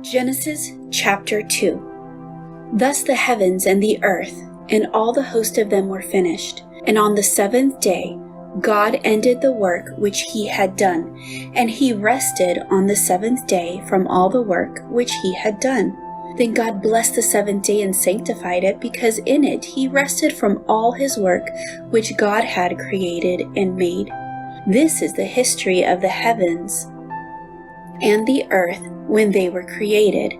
Genesis chapter 2. Thus the heavens and the earth and all the host of them were finished. And on the seventh day God ended the work which he had done, and he rested on the seventh day from all the work which he had done. Then God blessed the seventh day and sanctified it, because in it he rested from all his work which God had created and made. This is the history of the heavens and the earth when they were created,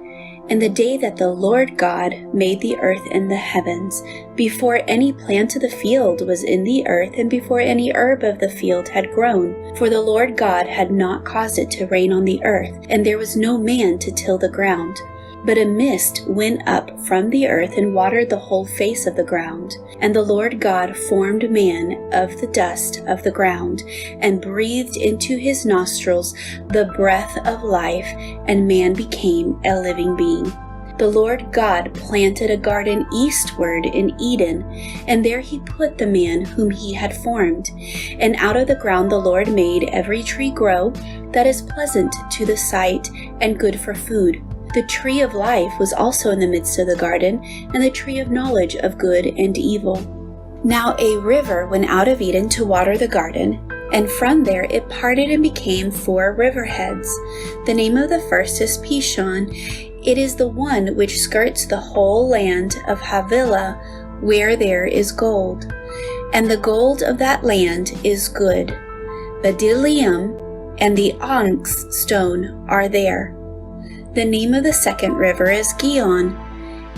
and the day that the Lord God made the earth and the heavens, before any plant of the field was in the earth, and before any herb of the field had grown. For the Lord God had not caused it to rain on the earth, and there was no man to till the ground. But a mist went up from the earth and watered the whole face of the ground. And the Lord God formed man of the dust of the ground, and breathed into his nostrils the breath of life, and man became a living being. The Lord God planted a garden eastward in Eden, and there he put the man whom he had formed. And out of the ground the Lord made every tree grow that is pleasant to the sight and good for food. The tree of life was also in the midst of the garden, and the tree of knowledge of good and evil. Now a river went out of Eden to water the garden, and from there it parted and became 4 riverheads. The name of the first is Pishon. It is the one which skirts the whole land of Havilah, where there is gold. And the gold of that land is good. Bdellium and the onyx stone are there. The name of the second river is Gihon.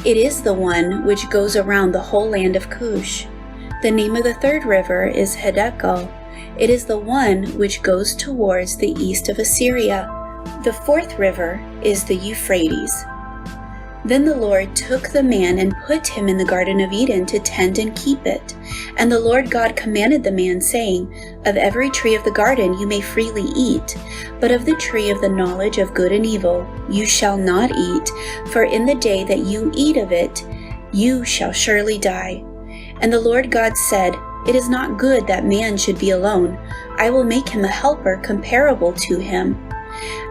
It is the one which goes around the whole land of Cush. The name of the third river is Hiddekel. It is the one which goes towards the east of Assyria. The fourth river is the Euphrates. Then the Lord took the man and put him in the Garden of Eden to tend and keep it. And the Lord God commanded the man, saying, Of every tree of the garden you may freely eat, but of the tree of the knowledge of good and evil you shall not eat, for in the day that you eat of it you shall surely die. And the Lord God said, It is not good that man should be alone. I will make him a helper comparable to him.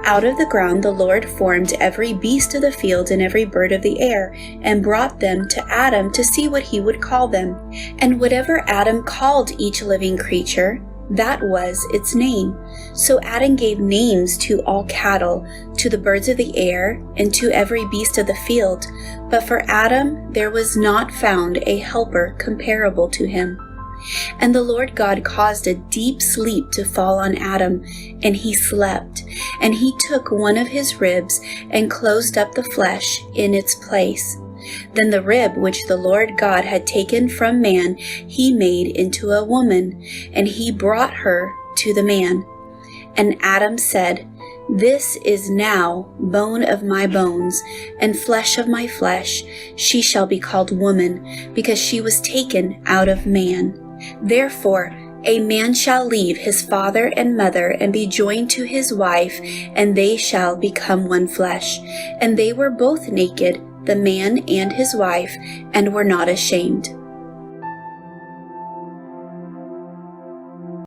Out of the ground the Lord formed every beast of the field and every bird of the air, and brought them to Adam to see what he would call them. And whatever Adam called each living creature, that was its name. So Adam gave names to all cattle, to the birds of the air, and to every beast of the field. But for Adam there was not found a helper comparable to him. And the Lord God caused a deep sleep to fall on Adam, and he slept. And he took one of his ribs and closed up the flesh in its place. Then the rib which the Lord God had taken from man he made into a woman, and he brought her to the man. And Adam said, This is now bone of my bones, and flesh of my flesh. She shall be called woman, because she was taken out of man. Therefore, a man shall leave his father and mother and be joined to his wife, and they shall become one flesh. And they were both naked, the man and his wife, and were not ashamed.